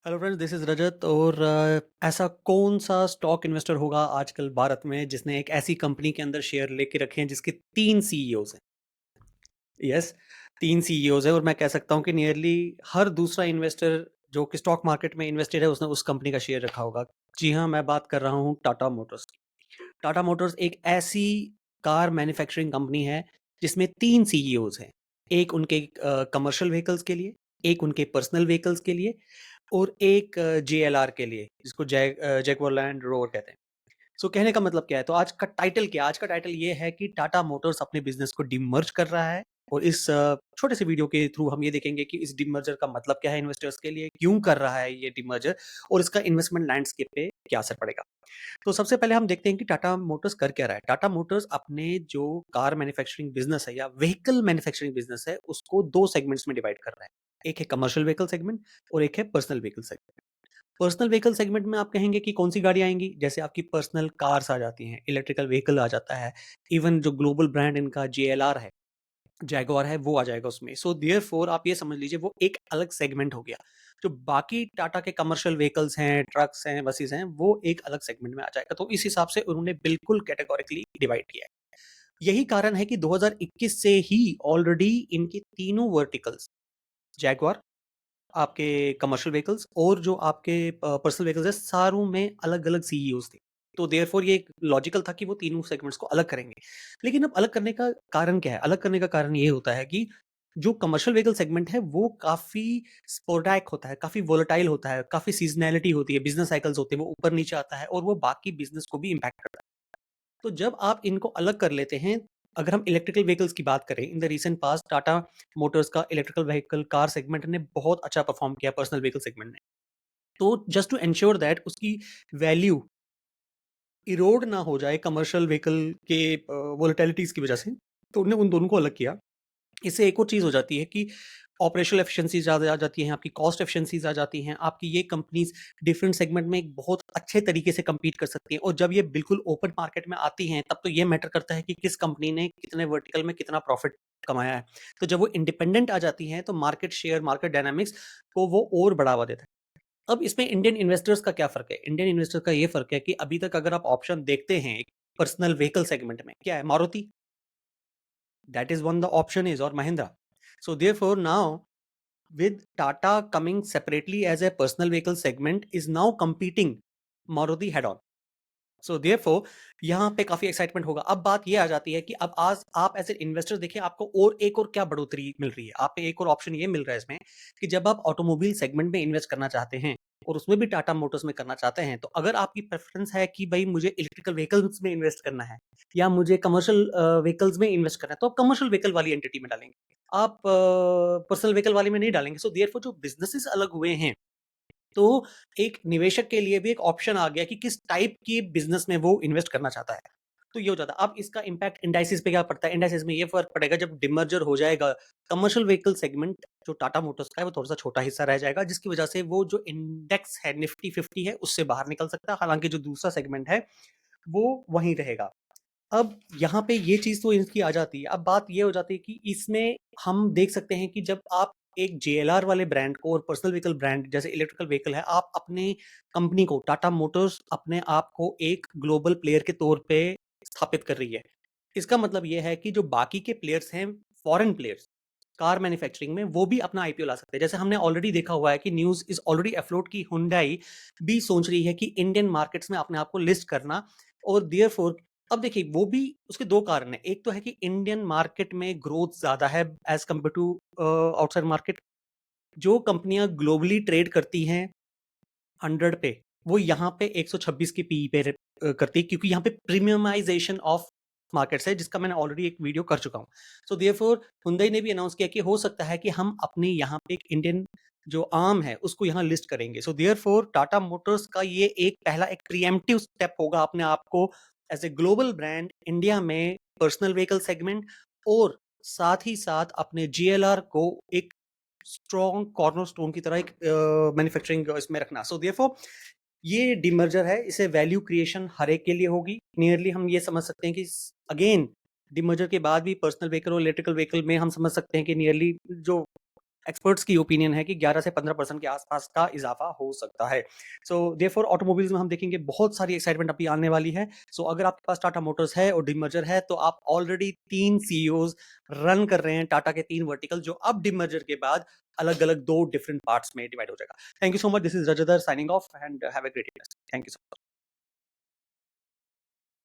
Hello friends, this is रजत। और ऐसा कौन सा स्टॉक इन्वेस्टर होगा आजकल भारत में जिसने एक ऐसी कंपनी के अंदर शेयर लेके रखे हैं जिसके तीन सीईओज हैं। यस, तीन सीईओज हैं। और मैं कह सकता हूँ कि नियरली हर दूसरा इन्वेस्टर जो कि स्टॉक मार्केट में इन्वेस्टेड है उसने उस कंपनी का शेयर रखा होगा। जी हाँ, मैं बात कर रहा हूँ टाटा मोटर्स की। टाटा मोटर्स एक ऐसी कार मैन्युफैक्चरिंग कंपनी है जिसमें तीन सीईओज हैं। एक उनके कमर्शियल व्हीकल्स के लिए, एक उनके पर्सनल व्हीकल्स के लिए, और एक जेएलआर के लिए, जिसको जैगुआर लैंड रोवर कहते हैं। सो कहने का मतलब क्या है? तो आज का टाइटल क्या है? आज का टाइटल ये है कि टाटा मोटर्स अपने बिजनेस को डिमर्ज कर रहा है। और इस छोटे से वीडियो के थ्रू हम ये देखेंगे कि इस डिमर्जर का मतलब क्या है इन्वेस्टर्स के लिए, क्यों कर रहा है ये डिमर्जर, और इसका इन्वेस्टमेंट लैंडस्केप पे क्या असर पड़ेगा। तो सबसे पहले हम देखते हैं कि टाटा मोटर्स कर क्या रहा है। टाटा मोटर्स अपने जो कार मैन्युफैक्चरिंग बिजनेस है या व्हीकल मैन्युफैक्चरिंग बिजनेस है उसको दो सेगमेंट्स में डिवाइड कर रहा है। एक है कमर्शियल व्हीकल सेगमेंट और एक है personal vehicle segment. Personal vehicle segment में आप कहेंगे कि कौन सी गाड़ी आएंगी? जैसे आपकी पर्सनल कार्स आ जाती हैं, इलेक्ट्रिकल व्हीकल आ जाता है, इवन जो ग्लोबल ब्रांड इनका जेएलआर है, जैगुआर है, वो आ जाएगा उसमें। सो देयरफॉर आप ये समझ लीजिए वो एक अलग सेगमेंट हो गया। जो बाकी टाटा के कमर्शियल व्हीकल्स हैं, ट्रक्स हैं, बसेस हैं, वो एक अलग सेगमेंट में आ जाएगा। तो इस हिसाब से उन्होंने बिल्कुल कैटेगोरिकली डिवाइड किया है। यही कारण है कि 2021 से ही ऑलरेडी इनके तीनों वर्टिकल्स, जैगुआर, आपके कमर्शियल व्हीकल्स और जो आपके पर्सनल व्हीकल्स हैं, सारों में अलग-अलग सीईओज़ थे। तो देयरफॉर ये एक लॉजिकल था कि वो तीनों सेगमेंट्स को अलग करेंगे। लेकिन अब अलग करने का कारण क्या है? अलग करने का कारण ये होता है कि जो कमर्शियल व्हीकल सेगमेंट है वो काफ़ी स्पोरैडिक होता है, काफ़ी वोलेटाइल होता है, काफ़ी सीज़नैलिटी होती है, बिज़नेस साइकल्स होते हैं, वो ऊपर-नीचे आता है और वो बाकी बिज़नेस को भी इम्पैक्ट करता है। तो जब आप इनको अलग कर लेते हैं, अगर हम इलेक्ट्रिकल व्हीकल्स की बात करें, in the recent past Tata Motors का इलेक्ट्रिकल व्हीकल कार सेगमेंट ने बहुत अच्छा परफॉर्म किया पर्सनल व्हीकल सेगमेंट में। तो जस्ट टू एंश्योर दैट उसकी वैल्यू इरोड ना हो जाए कमर्शियल व्हीकल के वोलेटिलिटीज की वजह से, तो उन्होंने उन दोनों को अलग किया। इससे एक और चीज़ हो जाती है कि ऑपरेशनल एफिशिएंसीज़ ज़्यादा आ जाती हैं, आपकी कॉस्ट एफिशिएंसीज़ आ जाती हैं, आपकी ये कंपनीज़ डिफरेंट सेगमेंट में एक बहुत अच्छे तरीके से compete कर सकती हैं। और जब ये बिल्कुल ओपन मार्केट में आती हैं, तब तो ये मैटर करता है कि किस कंपनी ने कितने वर्टिकल में कितना प्रॉफिट कमाया है। तो जब वो इंडिपेंडेंट आ जाती हैं, तो मार्केट शेयर, मार्केट डायनामिक्स को वो और बढ़ावा देता है। अब इसमें इंडियन इन्वेस्टर्स का क्या फ़र्क है? इंडियन इन्वेस्टर का ये फ़र्क है कि अभी तक अगर आप ऑप्शन देखते हैं, पर्सनल व्हीकल सेगमेंट में, क्या है? Maruti, that is one the option is, और Mahindra. So therefore now, with Tata coming separately as a personal vehicle segment, is now competing Maruti head on. So therefore यहाँ पे काफ़ी एक्साइटमेंट होगा। अब बात ये आ जाती है कि अब आज आप एज़ ए इन्वेस्टर देखिए, आपको और एक और क्या बढ़ोतरी मिल रही है। आप पे एक और ऑप्शन ये मिल रहा है इसमें कि जब आप ऑटोमोबाइल सेगमेंट में इन्वेस्ट करना चाहते हैं और उसमें भी टाटा मोटर्स में करना चाहते हैं, तो अगर आपकी प्रेफ़रेंस है कि भई मुझे इलेक्ट्रिकल व्हीकल्स में इन्वेस्ट करना है या मुझे कमर्शियल व्हीकल्स में इन्वेस्ट करना है, तो आप कमर्शियल व्हीकल वाली एंटिटी में डालेंगे। आप पर्सनल व्हीकल वाले में नहीं डालेंगे। सो देयरफॉर जो बिज़नेसेस अलग हुए हैं, तो एक निवेशक के लिए भी एक ऑप्शन आ गया कि किस टाइप की बिज़नेस में वो इन्वेस्ट करना चाहता है। तो ये हो जाता है। अब इसका इम्पैक्ट इंडाइसिस पे क्या पड़ता है? इंडाइसिस में ये फ़र्क पड़ेगा जब डिमर्जर हो जाएगा, कमर्शियल व्हीकल सेगमेंट जो टाटा मोटर्स का है वो थोड़ा-सा छोटा हिस्सा रह जाएगा, जिसकी वजह से वो जो इंडेक्स है निफ्टी 50 है उससे बाहर निकल सकता है। हालाँकि जो दूसरा सेगमेंट है वो वहीं रहेगा। अब यहाँ पे ये चीज़ तो इनकी आ जाती है। अब बात ये हो जाती है कि इसमें हम देख सकते हैं कि जब आप एक जेएलआर वाले ब्रांड को और पर्सनल व्हीकल ब्रांड जैसे इलेक्ट्रिकल व्हीकल है, आप अपने कंपनी को टाटा मोटर्स अपने आप को एक ग्लोबल प्लेयर के तौर पे स्थापित कर रही है। इसका मतलब ये है कि जो बाकी के प्लेयर्स हैं, फॉरेन प्लेयर्स, कार मैन्युफैक्चरिंग में वो भी अपना आईपीओ ला सकते हैं। जैसे हमने ऑलरेडी देखा हुआ है कि न्यूज़ इज़ ऑलरेडी अफ्लोट की हुंडई भी सोच रही है कि इंडियन मार्केट्स में अपने आप को लिस्ट करना। और देयरफॉर अब देखिए वो भी उसके 2 कारण हैं। एक तो है कि इंडियन मार्केट में ग्रोथ ज़्यादा है as compared to outside market. जो कंपनियाँ ग्लोबली ट्रेड करती हैं 100 पे, वो यहाँ पे 126 की पीई पे करती है, क्योंकि यहाँ पे प्रीमियमाइज़ेशन ऑफ मार्केट्स है, जिसका मैंने ऑलरेडी एक वीडियो कर चुका हूँ। सो देयरफॉर हुंडई ने भी अनाउंस किया कि हो सकता है कि हम अपने यहाँ पे एक इंडियन जो आर्म है उसको यहाँ लिस्ट करेंगे। सो देयरफॉर टाटा मोटर्स का ये एक पहला एक प्रीएम्प्टिव स्टेप होगा अपने आप को as a global brand India में पर्सनल व्हीकल सेगमेंट और साथ ही साथ अपने जीएलआर को एक स्ट्रॉन्ग कॉर्नरस्टोन की तरह एक मैन्युफैक्चरिंग इसमें रखना। सो देयरफॉर ये डिमर्जर है, इसे वैल्यू क्रिएशन हर एक के लिए होगी। नियरली हम ये समझ सकते हैं कि अगेन डिमर्जर के बाद भी पर्सनल व्हीकल और इलेक्ट्रिकल व्हीकल में हम समझ सकते हैं कि नियरली जो एक्सपर्ट्स की ओपिनियन है कि 11 से 15% के आसपास का इजाफा हो सकता है। सो देयरफॉर ऑटोमोबाइल्स में हम देखेंगे बहुत सारी एक्साइटमेंट अभी आने वाली है। सो अगर आपके पास टाटा मोटर्स है और डीमर्जर है तो आप ऑलरेडी 3 सीईओज रन कर रहे हैं टाटा के 3 वर्टिकल, जो अब डीमर्जर के बाद अलग-अलग 2 डिफरेंट पार्ट्स में डिवाइड हो जाएगा। Thank you so much, this is Rajdhar signing off and have a great day. Thank you so much.